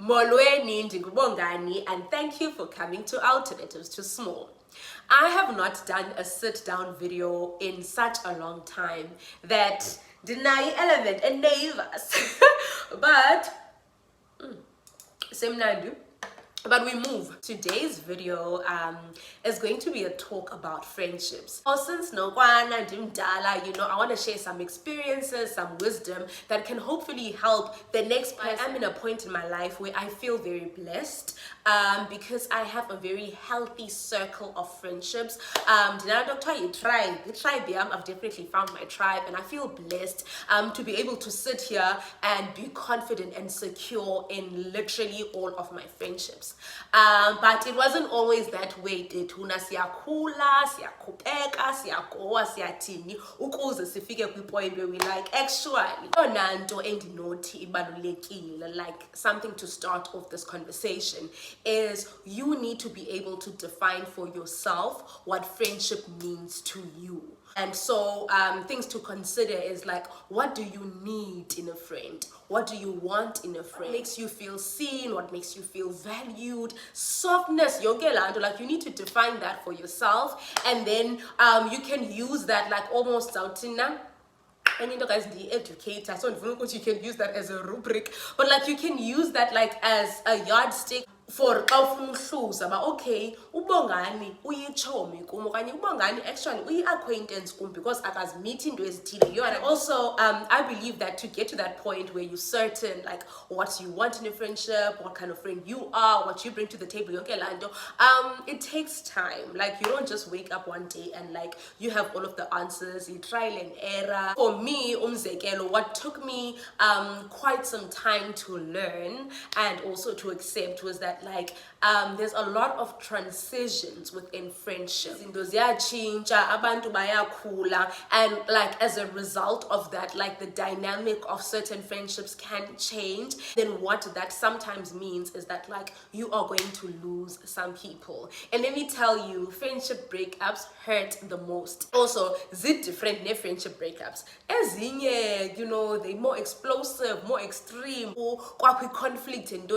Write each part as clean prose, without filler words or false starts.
Molweni ndingubongani, and thank you for coming to Alternatives to Small. I have not done a sit-down video in such a long time that deny element and neighbors, but Semnandu. But we move. Today's video is going to be a talk about friendships. Since Nogwana Dimdala, I want to share some experiences, some wisdom that can hopefully help the next person. I'm in a point in my life where I feel very blessed because I have a very healthy circle of friendships. I've definitely found my tribe, and I feel blessed to be able to sit here and be confident and secure in literally all of my friendships. But it wasn't always that way. Thina siyakhula, siyakhupeka, siyagoa, siyathini ukuze sifike kwi-point where we like actually yona nto endinothi ibalulekile, like something to start off this conversation, is you need to be able to define for yourself what friendship means to you. And so things to consider is like, what do you need in a friend? What do you want in a friend? What makes you feel seen? What makes you feel valued? Softness, like you need to define that for yourself, and then you can use that like almost outina. And guys, the educator, so you can use that as a rubric, but like you can use that like as a yardstick for but okay, ubongani uyichomi kum okanye ubongani actually uyi-acquaintance kum because akazimeeting into ezithile. And also I believe that to get to that point where you're certain like what you want in a friendship, what kind of friend you are, what you bring to the table, it takes time. Like you don't just wake up one day and like you have all of the answers. You trial and error. For me, what took me quite some time to learn and also to accept was that like there's a lot of transitions within friendships. And like as a result of that, like the dynamic of certain friendships can change. Then what that sometimes means is that like you are going to lose some people. And let me tell you, friendship breakups hurt the most. Also, zit different ne friendship breakups. Ezinye, they're more explosive, more extreme, or conflict and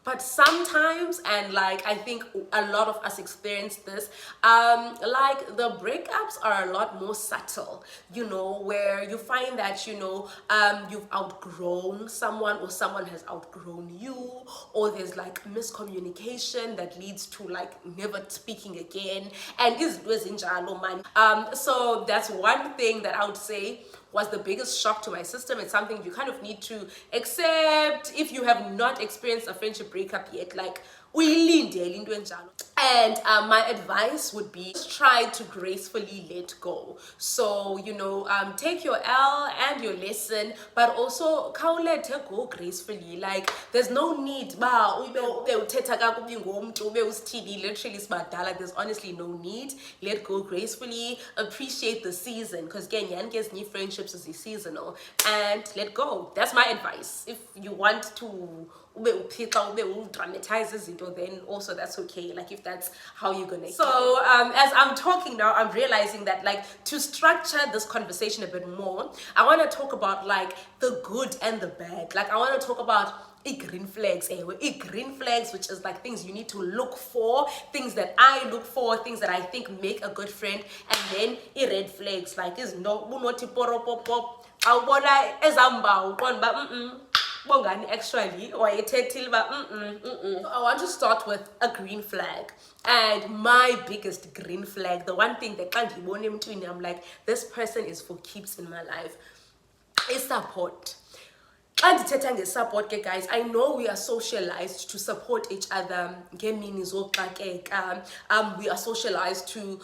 but sometimes, and like I think a lot of us experience this, like the breakups are a lot more subtle, where you find that you've outgrown someone, or someone has outgrown you, or there's like miscommunication that leads to like never speaking again, and this was in man. So that's one thing that I would say was the biggest shock to my system. It's something you kind of need to accept if you have not experienced a friendship breakup yet. Like, and my advice would be try to gracefully let go. So take your L and your lesson, but also let her go gracefully. Like there's no need there's honestly no need. Let go gracefully. Appreciate the season, because again new friendships is seasonal, and let go. That's my advice. If you want to dramatize it, then also that's okay, like if that's how you're gonna. So as I'm talking now, I'm realizing that like to structure this conversation a bit more, I want to talk about like the good and the bad. Like I want to talk about green flags, green flags, which is like things you need to look for, things that I look for, things that I think make a good friend, and then red flags, like is no pop actually, or I want to start with a green flag. And my biggest green flag, the one thing that I'm like, this person is for keeps in my life, is support. And support, guys, I know we are socialized to support each other. We are socialized to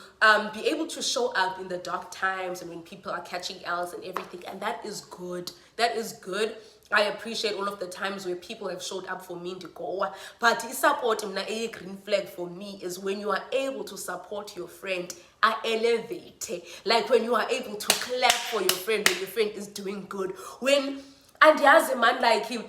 be able to show up in the dark times and when people are catching L's and everything, and that is good. That is good. I appreciate all of the times where people have showed up for me in the Goa. But support a green flag for me is when you are able to support your friend. I elevate. Like when you are able to clap for your friend when your friend is doing good. When and there's a man like him.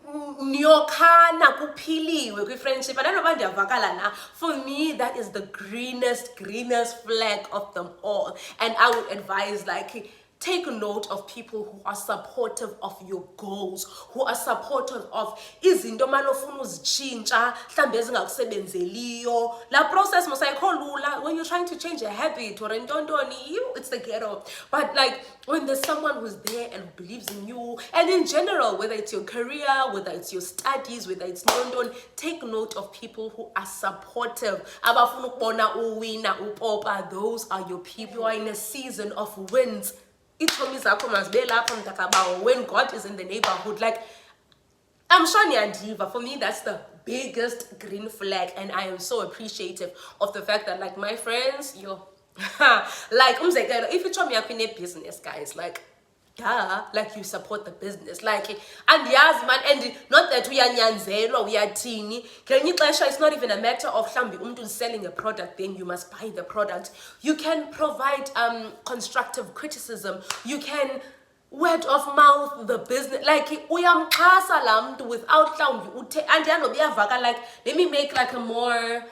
Nyokhana kuphiliwe kwi-friendship. I don't know about for me, that is the greenest flag of them all. And I would advise like take note of people who are supportive of your goals, who are supportive of izinto manje ofuna uzitshintsha mhlambe ezingakusebenzeliyo. La process musayikho lula when you're trying to change a habit or ntontoni, it's the ghetto. But like when there's someone who's there and who believes in you, and in general, whether it's your career, whether it's your studies, whether it's ntonton, take note of people who are supportive. Abafuna ukubona uwina upopa, those are your people. You are in a season of wins. When God is in the neighborhood, like I'm Shania Diva, for me that's the biggest green flag, and I am so appreciative of the fact that like my friends, like if you tell me I'm in a business, guys, like duh, like you support the business, like, and yes man, and not that we are nyanzelo, we are teeny. It's not even a matter of selling a product, then you must buy the product. You can provide constructive criticism, you can word of mouth the business, like uyamxhasa la mntu without like let me make like a more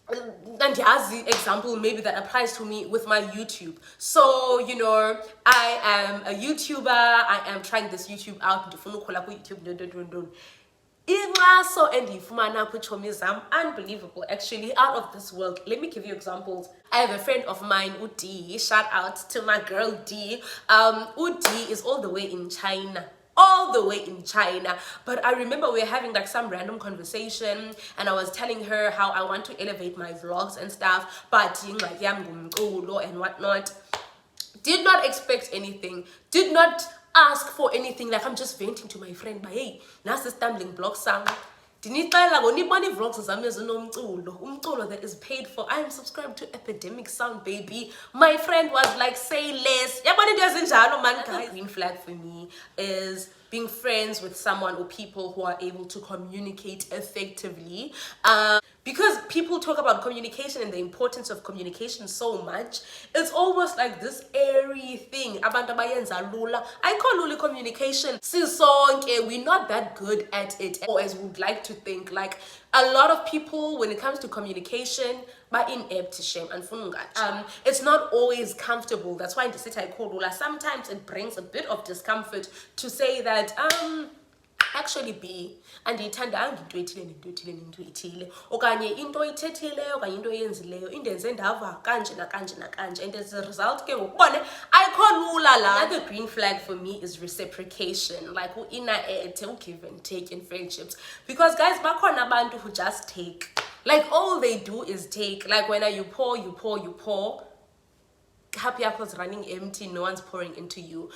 and as the example maybe that applies to me with my YouTube. So I am a YouTuber, I am trying this YouTube out, YouTube so unbelievable, actually, out of this world. Let me give you examples. I have a friend of mine, Udi. Shout out to my girl D. Udi is all the way in China. But I remember we were having like some random conversation, and I was telling her how I want to elevate my vlogs and stuff, but like and whatnot. Did not expect anything, did not ask for anything, like I'm just venting to my friend, but hey, that's the stumbling block sound. Vlogs that is paid for. I am subscribed to Epidemic Sound, baby. My friend was like, say less. Another green flag for me is being friends with someone or people who are able to communicate effectively. Because people talk about communication and the importance of communication so much, it's almost like this airy thing. Abantu abayenza lula. I call lula communication. We're not that good at it, or as we would like to think. Like a lot of people, when it comes to communication, but inept shame and it's not always comfortable. That's why in the city I call lula. Sometimes it brings a bit of discomfort to say that actually be andiyithanda into ethile nento ethile nento ethile okanye into oyithethileyo okanye into oyenzileyo indenze ndava kanje nakanje nakanje, and as a result ke ngokubone ayikho lula la. Another green flag for me is reciprocation, like inner give and take in friendships, because guys bakhona abantu who just take, like all they do is take. Like when you pour happy apples running empty, no one's pouring into you.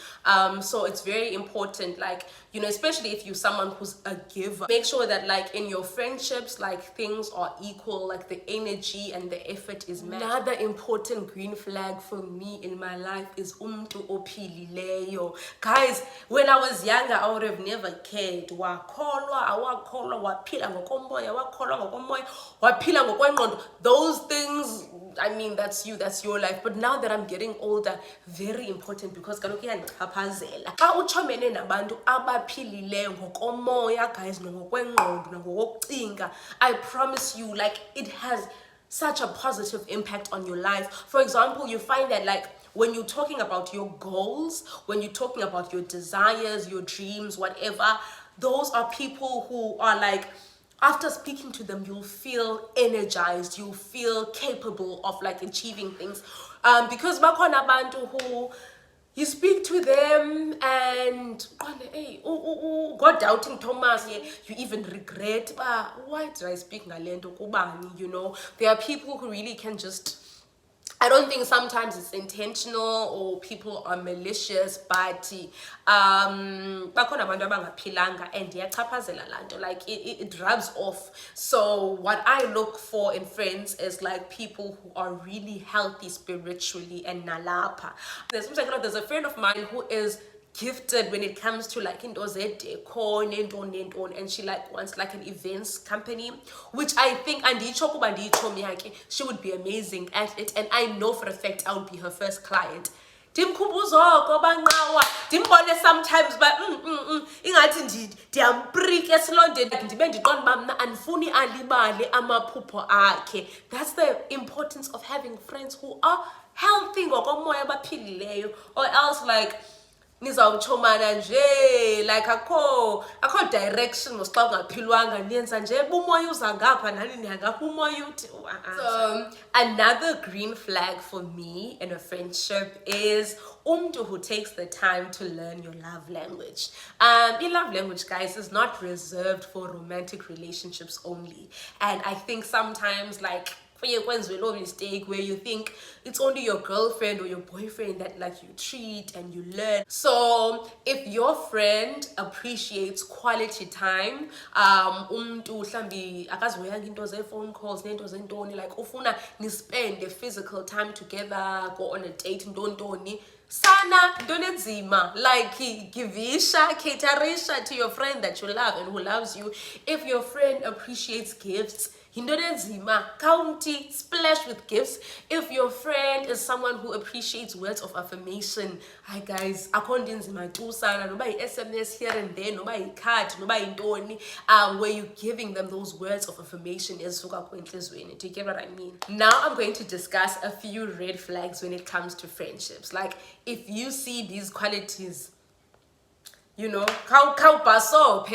So it's very important, like especially if you're someone who's a giver, make sure that like in your friendships, like things are equal, like the energy and the effort is matched. Another important green flag for me in my life is umntu ophilileyo. Guys, when I was younger, I would have never cared. Wakholwa, awakholwa, waphila ngokomoya, wakholwa ngokomoya, waphila ngokwengqondo. Those things, I mean, that's you, that's your life. But now that I'm getting older, very important, because kaloku iyandichaphazela. Xa uchomene nabantu abaphilileyo ngokomoya, guys, ngokwengqondo, ngokokucinga, I promise you, like, it has such a positive impact on your life. For example, you find that like when you're talking about your goals, when you're talking about your desires, your dreams, whatever, those are people who are like, after speaking to them, you'll feel energized, you'll feel capable of like achieving things. Because bakhona abantu who you speak to them and hey, God doubting Thomas, yeah, you even regret, why did I speak ngalento kubani? There are people who really can just, I don't think sometimes it's intentional or people are malicious, but bakhona abantu abangaphilanga and iyachaphazela lanto, like it rubs off. So what I look for in friends is like people who are really healthy spiritually and nalapha. There's a friend of mine who is gifted when it comes to like into decor and she like wants like an events company, which I think she would be amazing at it, and I know for a fact I would be her first client. Dimkhubuzoko banqawa dimbone sometimes but ingathi ndiyamprika esilondeni ndibe ndiqonda uba mna andifuni alibale amaphupho akhe. That's the importance of having friends who are healthy ngokomoya abaphilileyo, or else like nizawutshomana nje like akho direction xa ungaphilwanga niyenza nje bumoya uza ngapha nani niyangapha umoya uthi. So another green flag for me in a friendship is umntu who takes the time to learn your love language. Your love language, guys, is not reserved for romantic relationships only, and I think sometimes like kwenziwe loo mistake where you think it's only your girlfriend or your boyfriend that like you treat and you learn. So if your friend appreciates quality time, umntu mhlambi akazihoyanga into ze-phone calls nento zentoni, like ufuna spend the physical time together, go on a date, ntontoni, sana ntoni enzima, like givisha, caterisha to your friend that you love and who loves you. If your friend appreciates gifts, yintoni enzima, county splash with gifts. If your friend is someone who appreciates words of affirmation, hi guys, akho nto inzima tu sana, noba yi-SMS here and there, noba yi-card, noba yintoni, where you giving them those words of affirmation ezisuka kwentliziyweni. Do you get what I mean? Now I'm going to discuss a few red flags when it comes to friendships. Like if you see these qualities, you know, basop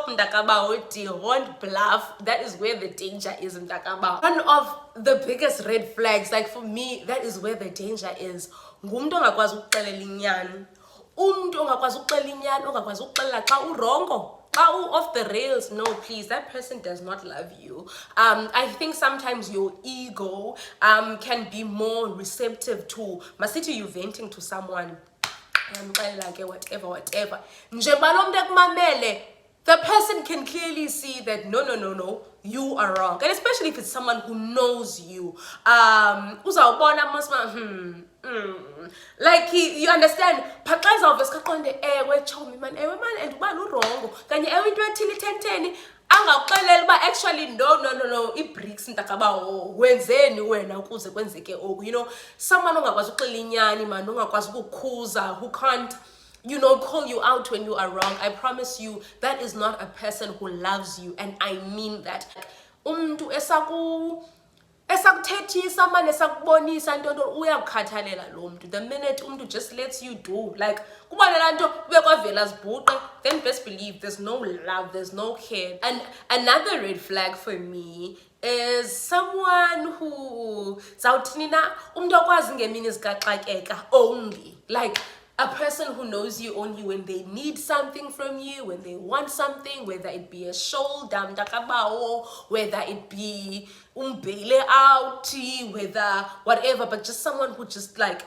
mntakabao, won't bluff. That is where the danger is, mntakabao. One of the biggest red flags, like for me, that is where the danger is. Ngumntu ongakwazi ukuxelela inyani. Umntu ongakwazi ukuxelela inyani, ongakwazi ukuxelela xa urongo. Off the rails, no, please, that person does not love you. I think sometimes your ego can be more receptive to masithi you venting to someone, whatever. The person can clearly see that no, you are wrong. And especially if it's someone who knows you. Like you understand, actually no i-bricks mntakabawo wenzeni wena ukuze kwenzeke oku, you know, someone ongakwazi ukuxelela inyani man, ongakwazi ukukhuza, who can't, you know, call you out when you are wrong. I promise you that is not a person who loves you, and I mean that. Umntu esakuthethisa manje esakubonisa into uyakukhathalela lo mntu. The minute umntu just lets you do, like kubona la nto ube kwavela zibhuqe, then best believe there's no love, there's no care. And another red flag for me is someone who zawuthini na umntu okwazi ngemini zikaxakeka only, like a person who knows you only when they need something from you, when they want something, whether it be a shoulder, mntakabao, whether it be umbele out, whether whatever, but just someone who just like,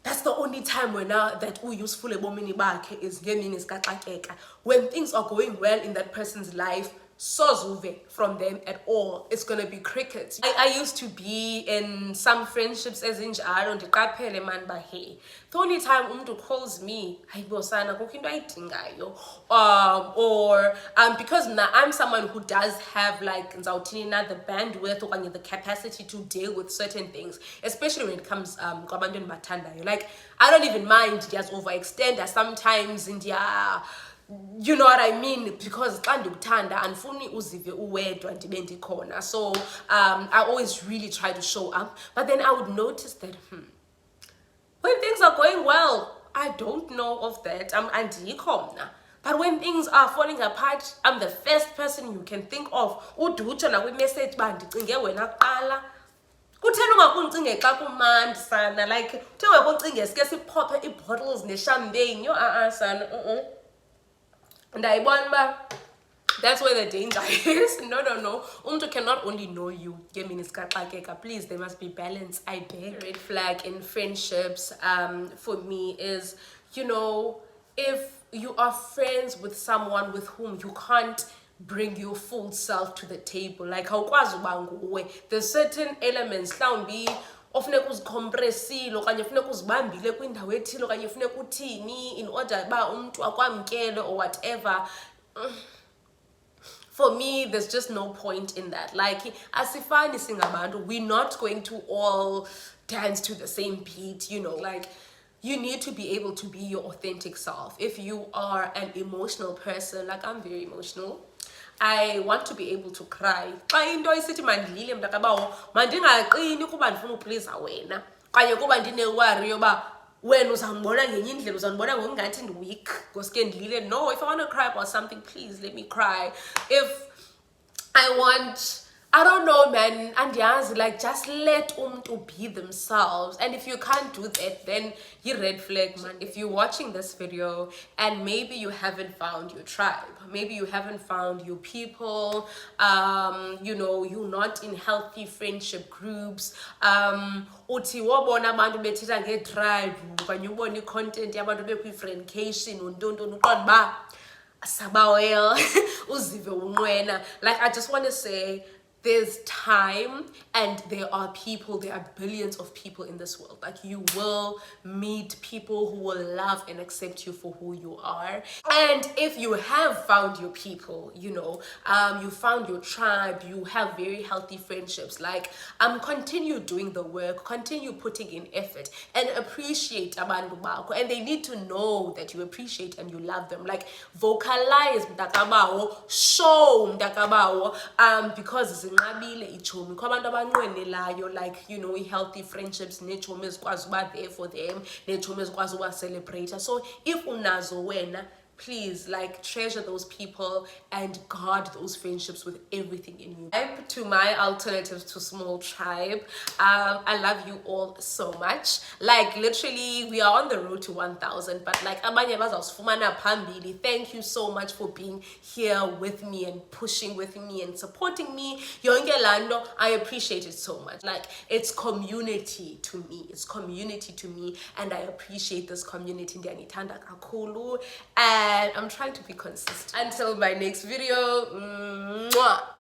that's the only time when that useful ebomini bakhe is ngemini zikaxakeka. When things are going well in that person's life, sozuve from them at all, it's gonna be crickets. I used to be in some friendships as in jaro ndiqaphele man ba hey, the only time umntu calls me hayibo sana kukho into ayidingayo, or because now I'm someone who does have like the bandwidth or the capacity to deal with certain things, especially when it comes kwabantu endibathandayo. Like I don't even mind just overextend sometimes in you know what I mean, because xa ndikuthanda andifuni uzive uwedwa ndibe ndikhona. So I always really try to show up, but then I would notice that when things are going well, I don't know of that, andikho mna. But when things are falling apart, I'm the first person you can think of. Udutsho nakwi-message uba ndicinge wena kuqala. Kutheni ungakuncinge xa kumandi sana, like kutheni ungakuncinge sike siphophe ii-bottles ne-champagne, yo sana and I wonder, that's where the danger is. No. Umntu cannot only know you. Please, there must be balance. I beg. Red flag in friendships for me is, you know, if you are friends with someone with whom you can't bring your full self to the table, like there's certain elements ofuneka uzicompressile okanye ofuneka uzibambile kwindawo ethile okanye ofuneka uthini in order uba umntu akwamkele or whatever. For me, there's just no point in that. Like asifani singabantu, we're not going to all dance to the same beat, you know. Like you need to be able to be your authentic self. If you are an emotional person, like I'm very emotional, I want to be able to cry. Xa into isithi mandilile mntakabawo mandingaqini kuba ndifuna upleasa wena. kanye kuba ndinewari yoba wena uzangibona ngenye indlela uzandibona ngokungathi ndi-weak ngosuke ndilile. No, if I want to cry about something, please let me cry. If I want, I don't know, man, andiyazi, like, just let umntu be themselves. And if you can't do that, then you red flag, man. If you're watching this video and maybe you haven't found your tribe, maybe you haven't found your people, you know, you're not in healthy friendship groups, uthi wobona abantu bethetha nge-tribe okanye ubona i-content yabantu bekwi-friendcation untontoni uqonda uba sabawela uzive unqwena. Like, I just want to say, there's time and there are people, there are billions of people in this world. Like, you will meet people who will love and accept you for who you are. And if you have found your people, you know, you found your tribe, you have very healthy friendships, like, continue doing the work, continue putting in effort and appreciate abantu bakho. And they need to know that you appreciate and you love them. Like, vocalize mntakabawo, show mntakabawo, because zinqabile ichomi kwabantu abanqwenelayo, like, you know, healthy friendships nechomi ezikwazi uba there for them, nechomi ezikwazi uba celebrate. So if unazo wena, please, like, treasure those people and guard those friendships with everything in you. To my alternatives to small tribe, I love you all so much. Like, literally, we are on the road to 1,000, but like, abanye bazawusifumana phambili. Thank you so much for being here with me and pushing with me and supporting me. Yonke lando, I appreciate it so much. Like, it's community to me. It's community to me, and I appreciate this community. Ndiyanithanda kakhulu, and I'm trying to be consistent. Until my next video, mwah.